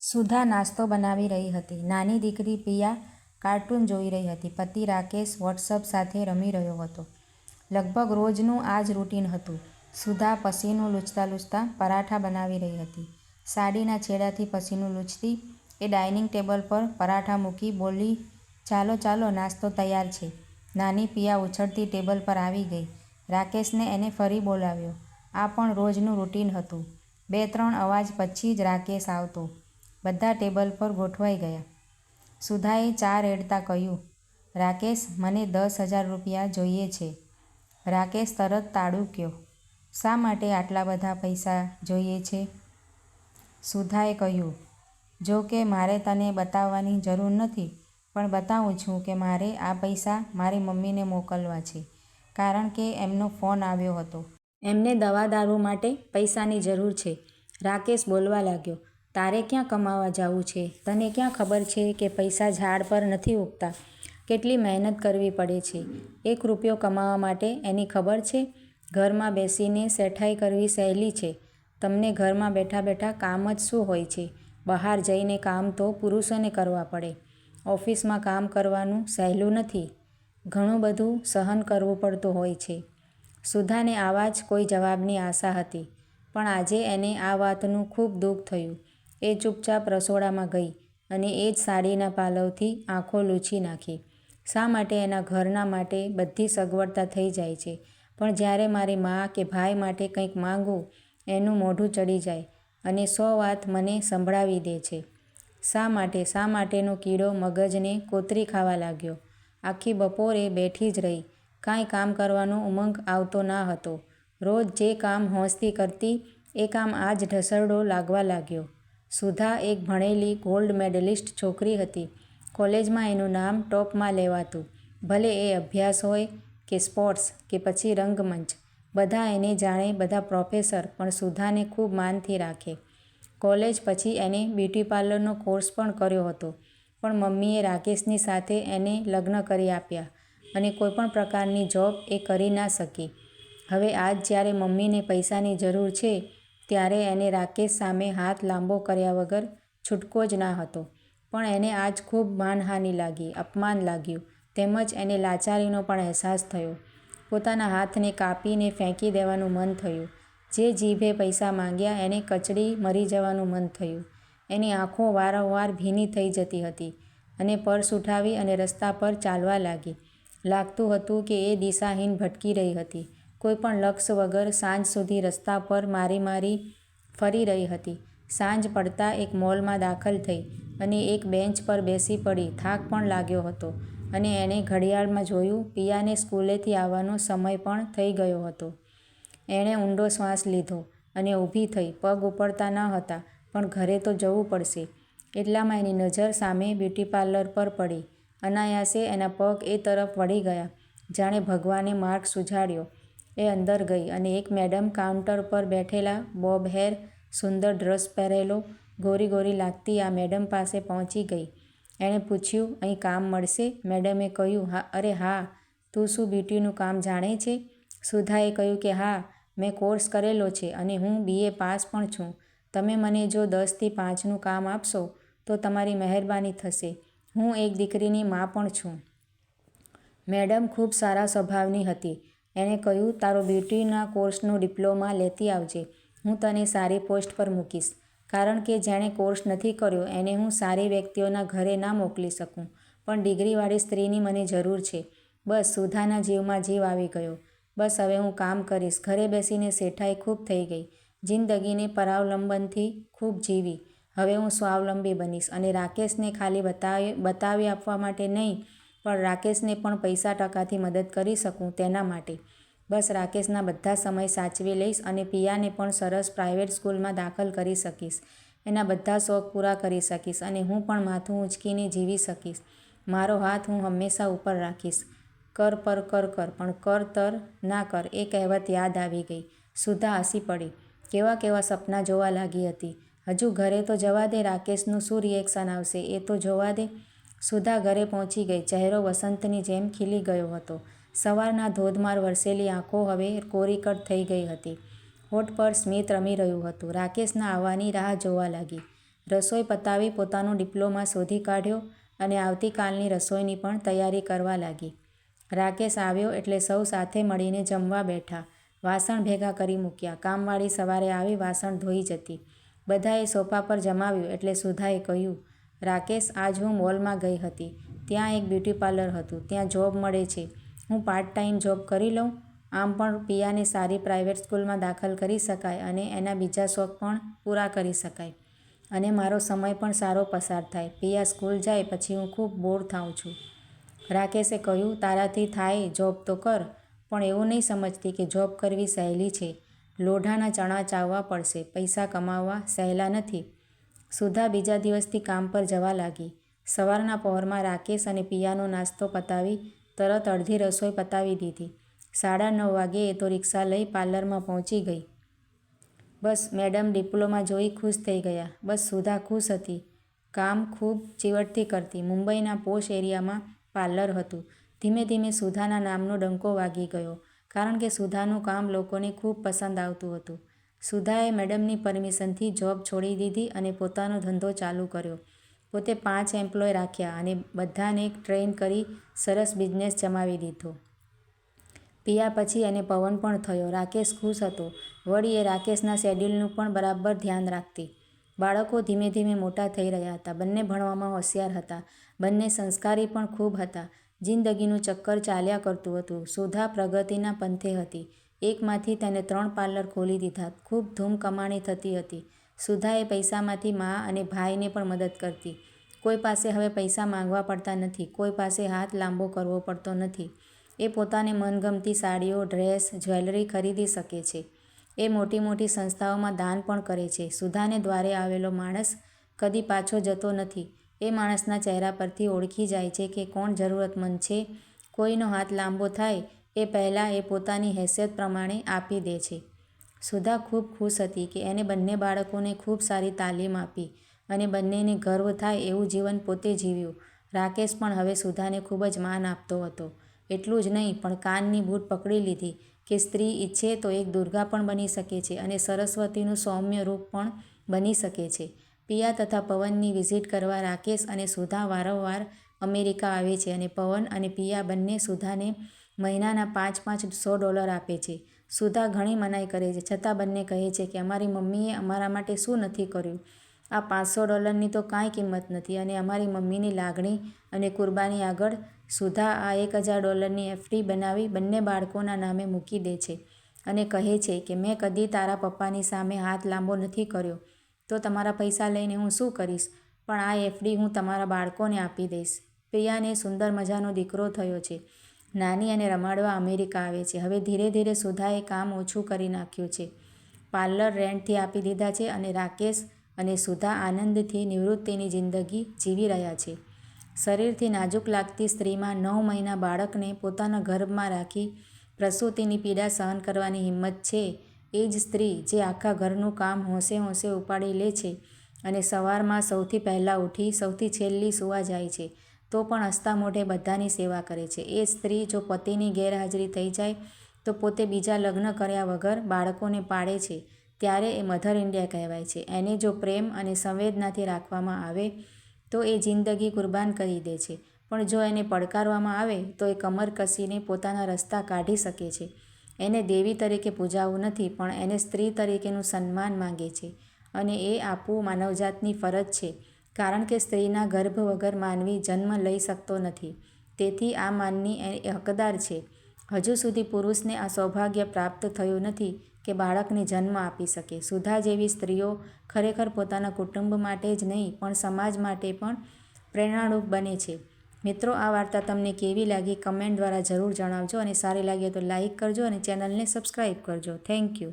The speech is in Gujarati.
સુધા નાસ્તો બનાવી રહી હતી. નાની દીકરી પિયા કાર્ટૂન જોઈ રહી હતી. પતિ રાકેશ વોટ્સઅપ સાથે રમી રહ્યો હતો. લગભગ રોજનું આ જ રૂટીન હતું. સુધા પસીનું લૂછતા લૂછતા પરાઠા બનાવી રહી હતી. સાડીના છેડાથી પસીનું લૂછતી એ ડાઇનિંગ ટેબલ પર પરાઠા મૂકી બોલી, ચાલો ચાલો, નાસ્તો તૈયાર છે. નાની પિયા ઉછળતી ટેબલ પર આવી ગઈ. રાકેશને એને ફરી બોલાવ્યો. આ પણ રોજનું રૂટીન હતું. 2-3 અવાજ પછી જ રાકેશ આવતો. બધા ટેબલ પર ગોઠવાઈ ગયા. સુધાએ ચા રેડતા કહ્યું, રાકેશ, મને 10,000 રૂપિયા જોઈએ છે. રાકેશ તરત તાડૂક્યો. શા માટે આટલા બધા પૈસા જોઈએ છે? સુધાએ કહ્યું, જો કે મારે તને બતાવવાની જરૂર નથી, પણ બતાવું છું કે મારે આ પૈસા મારી મમ્મીને મોકલવા છે, કારણ કે એમનો ફોન આવ્યો હતો. એમને દવા દારૂ માટે પૈસાની જરૂર છે. રાકેશ બોલવા લાગ્યો, તારે ક્યાં કમાવા જાવું છે? તને ક્યાં ખબર છે કે પૈસા ઝાડ પર નથી ઉગતા? કેટલી મહેનત કરવી પડે છે 1 રૂપિયો કમાવા માટે, એની ખબર છે? ઘરમાં બેસીને શેઠાઈ કરવી સહેલી છે. તમને ઘરમાં બેઠા બેઠા કામ જ શું હોય છે? બહાર જઈને કામ તો પુરુષોને કરવા પડે. ઓફિસમાં કામ કરવાનું સહેલું નથી. ઘણું બધું સહન કરવું પડતું હોય છે. સુધાને આવા જ કોઈ જવાબની આશા હતી, પણ આજે એને આ વાતનું ખૂબ દુઃખ થયું. એ ચૂપચાપ રસોડામાં ગઈ અને એ જ સાડીના પાલવથી આંખો લૂછી નાખી. શા માટે એના ઘરના માટે બધી સગવડતા થઈ જાય છે, પણ જ્યારે મારી મા કે ભાઈ માટે કંઈક માંગું, એનું મોઢું ચડી જાય અને 100 વાત મને સંભળાવી દે છે. શા માટેનો કીડો મગજને કોતરી ખાવા લાગ્યો. આખી બપોર એ બેઠી જ રહી. કાંઈ કામ કરવાનો ઉમંગ આવતો ના હતો. રોજ જે કામ હોંશથી કરતી, એ કામ આજ ઢસરડો લાગવા લાગ્યો. સુધા એક ભણેલી ગોલ્ડ મેડલિસ્ટ છોકરી હતી. કોલેજમાં એનું નામ ટોપમાં લેવાતું. ભલે એ અભ્યાસ હોય કે સ્પોર્ટ્સ કે પછી રંગમંચ, બધા એને જાણે, બધા પ્રોફેસર પણ સુધાને ખૂબ માનથી રાખે. કોલેજ પછી એને બ્યુટી પાર્લરનો કોર્સ પણ કર્યો હતો, પણ મમ્મીએ રાકેશની સાથે એને લગ્ન કરી આપ્યા અને કોઈપણ પ્રકારની જોબ એ કરી ના શકી. હવે આજ જ્યારે મમ્મીને પૈસાની જરૂર છે, ત્યારે એને રાકેશ સામે હાથ લાંબો કર્યા વગર છૂટકો જ ના હતો. પણ એને આજ ખૂબ માનહાનિ લાગી, અપમાન લાગ્યું, તેમજ એને લાચારીનો પણ અહેસાસ થયો. પોતાના હાથને કાપીને ફેંકી દેવાનું મન થયું. જે જીભે પૈસા માંગ્યા એને કચડી મરી જવાનું મન થયું. એની આંખો વારંવાર ભીની થઈ જતી હતી અને પર્સ ઉઠાવી અને રસ્તા પર ચાલવા લાગી. લાગતું હતું કે એ દિશાહીન ભટકી રહી હતી. કોઈ પણ લક્ષ્ય વગર સાંજ સુધી રસ્તા પર મારી ફરી રહી હતી. સાંજ પડતાં એક મોલમાં દાખલ થઈ અને એક બેન્ચ પર બેસી પડી. થાક પણ લાગ્યો હતો અને એણે ઘડિયાળમાં જોયું. પિયાને સ્કૂલેથી આવવાનો સમય પણ થઈ ગયો હતો. એણે ઊંડો શ્વાસ લીધો અને ઊભી થઈ. પગ ઉપડતા ન હતા, પણ ઘરે તો જવું પડશે. એટલામાં એની નજર સામે બ્યુટી પાર્લર પર પડી. અનાયાસે એના પગ એ તરફ વળી ગયા, જાણે ભગવાને માર્ગ સૂઝાડ્યો. એ અંદર ગઈ અને એક મેડમ કાઉન્ટર પર બેઠેલા, બોબ હેર, સુંદર ડ્રેસ પહેરેલો, ગોરી ગોરી લાગતી આ મેડમ પાસે પહોંચી ગઈ. એણે પૂછ્યું, અહીં કામ મળશે? મેડમે કહ્યું, અરે હા, તું શું બ્યુટીનું કામ જાણે છે? સુધાએ કહ્યું કે હા, મેં કોર્સ કરેલો છે અને હું BA પાસ પણ છું. તમે મને જો 10 થી 5નું કામ આપશો તો તમારી મહેરબાની થશે. હું એક દીકરીની મા પણ છું. મેડમ ખૂબ સારા સ્વભાવની હતી. એણે કહ્યું, તારો બ્યુટીના કોર્સનો ડિપ્લોમા લેતી આવજે. હું તને સારી પોસ્ટ પર મૂકીશ. કારણ કે જેણે કોર્સ નથી કર્યો એને હું સારી વ્યક્તિઓના ઘરે ના મોકલી શકું, પણ ડિગ્રીવાળી સ્ત્રીની મને જરૂર છે. બસ સુધાના જીવમાં જીવ આવી ગયો. બસ હવે હું કામ કરીશ. ઘરે બેસીને શેઠાઈ ખૂબ થઈ ગઈ. જિંદગીને પરાવલંબનથી ખૂબ જીવી. હવે હું સ્વાવલંબી બનીશ અને રાકેશને ખાલી બતાવી આપવા માટે નહીં, પણ રાકેશને પણ પૈસા ટકાથી મદદ કરી શકું તેના માટે. બસ રાકેશના બધા સમય સાચવી લઈશ અને પિયાને પણ સરસ પ્રાઇવેટ સ્કૂલમાં દાખલ કરી શકીશ. એના બધા શોખ પૂરા કરી શકીશ અને હું પણ માથું ઊંચકીને જીવી શકીશ. મારો હાથ હું હંમેશા ઉપર રાખીશ. કર પર કર કર, પણ કર તર ના કર, એ કહેવત યાદ આવી ગઈ. સુધા હસી પડી. કેવા સપના જોવા લાગી હતી. હજુ ઘરે તો જવા દે, રાકેશનું શું રિએક્શન આવશે એ તો જોવા દે. સુધા ઘરે પહોંચી ગઈ. ચહેરો વસંતની જેમ ખીલી ગયો હતો. સવારના ધોધમાર વરસેલી આંખો હવે કોરીકટ થઈ ગઈ હતી. હોઠ પર સ્મિત રમી રહ્યું હતું. રાકેશના આવવાની રાહ જોવા લાગી. રસોઈ પતાવી પોતાનો ડિપ્લોમા શોધી કાઢ્યો અને આવતીકાલની રસોઈની પણ તૈયારી કરવા લાગી. રાકેશ આવ્યો એટલે સૌ સાથે મળીને જમવા બેઠા. વાસણ ભેગા કરી મૂક્યા. કામવાળી સવારે આવી વાસણ ધોઈ જતી. બધાએ સોફા પર જમાવ્યું એટલે સુધાએ કહ્યું, રાકેશ, આજ હું મોલમાં ગઈ હતી. ત્યાં એક બ્યુટી પાર્લર હતું. ત્યાં જોબ મળે છે. હું પાર્ટ ટાઈમ જોબ કરી લઉં. આમ પણ પિયાને સારી પ્રાઇવેટ સ્કૂલમાં દાખલ કરી શકાય અને એના બીજા શોખ પણ પૂરા કરી શકાય અને મારો સમય પણ સારો પસાર થાય. પિયા સ્કૂલ જાય પછી હું ખૂબ બોર થાઉં છું. રાકેશે કહ્યું, તારાથી થાય જોબ તો કર, પણ એવું નહીં સમજતી કે જોબ કરવી સહેલી છે. લોઢાના ચણા ચાવવા પડશે. પૈસા કમાવવા સહેલા નથી. સુધા બીજા દિવસથી કામ પર જવા લાગી. સવારના પહોરમાં રાકેશ અને પિયાનો નાસ્તો પતાવી તરત અડધી રસોઈ પતાવી દીધી. 9:30 વાગ્યે તો રિક્ષા લઈ પાર્લરમાં પહોંચી ગઈ. બસ મેડમ ડિપ્લોમા જોઈ ખુશ થઈ ગયા. બસ સુધા ખુશ હતી. કામ ખૂબ ચીવટથી કરતી. મુંબઈના પોશ એરિયામાં પાર્લર હતું. ધીમે ધીમે સુધાના નામનો ડંકો વાગી ગયો, કારણ કે સુધાનું કામ લોકોને ખૂબ પસંદ આવતું હતું. સુધાએ મેડમની પરમિશનથી જોબ છોડી દીધી અને પોતાનો ધંધો ચાલુ કર્યો. પોતે 5 એમ્પ્લોય રાખ્યા અને બધાને ટ્રેન કરી સરસ બિઝનેસ જમાવી દીધો. પિયા પછી એને પવન પણ થયો. રાકેશ ખુશ હતો. વળી એ રાકેશના શેડ્યુલનું પણ બરાબર ધ્યાન રાખતી. બાળકો ધીમે ધીમે મોટા થઈ રહ્યા હતા. બંને ભણવામાં હોશિયાર હતા. બંને સંસ્કારી પણ ખૂબ હતા. જિંદગીનું ચક્કર ચાલ્યા કરતું હતું. સુધા પ્રગતિના પંથે હતી. એકમાંથી તેને 3 પાર્લર ખોલી દીધા. ખૂબ ધૂમ કમાણી થતી હતી. સુધાએ પૈસામાંથી મા અને ભાઈને પણ મદદ કરતી. કોઈ પાસે હવે પૈસા માંગવા પડતા નથી. કોઈ પાસે હાથ લાંબો કરવો પડતો નથી. એ પોતાને મનગમતી સાડીઓ, ડ્રેસ, જ્વેલરી ખરીદી શકે છે. એ મોટી મોટી સંસ્થાઓમાં દાન પણ કરે છે. સુધાને દ્વારે આવેલો માણસ કદી પાછો જતો નથી. એ માણસના ચહેરા પરથી ઓળખી જાય છે કે કોણ જરૂરતમંદ છે. કોઈનો હાથ લાંબો થાય એ પહેલાં એ પોતાની હેસિયત પ્રમાણે આપી દે છે. સુધા ખૂબ ખુશ હતી કે એને બંને બાળકોને ખૂબ સારી તાલીમ આપી અને બંનેને ગર્વ થાય એવું જીવન પોતે જીવ્યું. રાકેશ પણ હવે સુધાને ખૂબ જ માન આપતો હતો. એટલું જ નહીં, પણ કાનની બૂટ પકડી લીધી કે સ્ત્રી ઈચ્છે તો એક દુર્ગા પણ બની શકે છે અને સરસ્વતીનું સૌમ્ય રૂપ પણ બની શકે છે. પિયા તથા પવનની વિઝિટ કરવા રાકેશ અને સુધા વારંવાર અમેરિકા આવે છે અને પવન અને પિયા બંને સુધાને મહિનાના $500 આપે છે. સુધા ઘણી મનાઈ કરે છે, છતાં બંને કહે છે કે અમારી મમ્મીએ અમારા માટે શું નથી કર્યું. આ $500ની તો કાંઈ કિંમત નથી અને અમારી મમ્મીની લાગણી અને કુરબાની આગળ. સુધા આ $1000ની FD બનાવી બંને બાળકોના નામે મૂકી દે છે અને કહે છે કે મેં કદી તારા પપ્પાની સામે હાથ લાંબો નથી કર્યો, તો તમારા પૈસા લઈને હું શું કરીશ, પણ આ FD હું તમારા બાળકોને આપી દઈશ. પિયાને સુંદર મજાનો દીકરો થયો છે. નાની અને રમાડવા અમેરિકા આવે છે. હવે ધીરે ધીરે સુધાએ કામ ઓછું કરી નાખ્યું છે. પાર્લર રેન્ટથી આપી દીધા છે અને રાકેશ અને સુધા આનંદથી નિવૃત્તિની જિંદગી જીવી રહ્યા છે. શરીરથી નાજુક લાગતી સ્ત્રીમાં 9 મહિના બાળકને પોતાના ગર્ભમાં રાખી પ્રસૂતિની પીડા સહન કરવાની હિંમત છે. એ જ સ્ત્રી જે આખા ઘરનું કામ હોંશે હોંશે ઉપાડી લે છે અને સવારમાં સૌથી પહેલાં ઉઠી સૌથી છેલ્લી સૂવા જાય છે, તો પણ હસતા મોઢે બધાની સેવા કરે છે. એ સ્ત્રી જો પતિની ગેરહાજરી થઈ જાય તો પોતે બીજા લગ્ન કર્યા વગર બાળકોને પાળે છે, ત્યારે એ મધર ઇન્ડિયા કહેવાય છે. એને જો પ્રેમ અને સંવેદનાથી રાખવામાં આવે તો એ જિંદગી કુરબાન કરી દે છે, પણ જો એને પડકારવામાં આવે તો એ કમર કસીને પોતાના રસ્તા કાઢી શકે છે. એને દેવી તરીકે પૂજાવું નથી, પણ એને સ્ત્રી તરીકેનું સન્માન માંગે છે અને એ આપવું માનવજાતની ફરજ છે, કારણ કે સ્ત્રીના ગર્ભ વગર માનવી જન્મ લઈ શકતો નથી. તેથી આ માનની એ હકદાર છે. હજુ સુધી પુરુષને આ સૌભાગ્ય પ્રાપ્ત થયું નથી કે બાળકને જન્મ આપી શકે. સુધા જેવી સ્ત્રીઓ ખરેખર પોતાના કુટુંબ માટે જ નહીં પણ સમાજ માટે પણ પ્રેરણારૂપ બને છે. મિત્રો, આ વાર્તા તમને કેવી લાગી કમેન્ટ દ્વારા જરૂર જણાવજો અને સારી લાગે તો લાઈક કરજો અને ચેનલને સબસ્ક્રાઈબ કરજો. Thank you.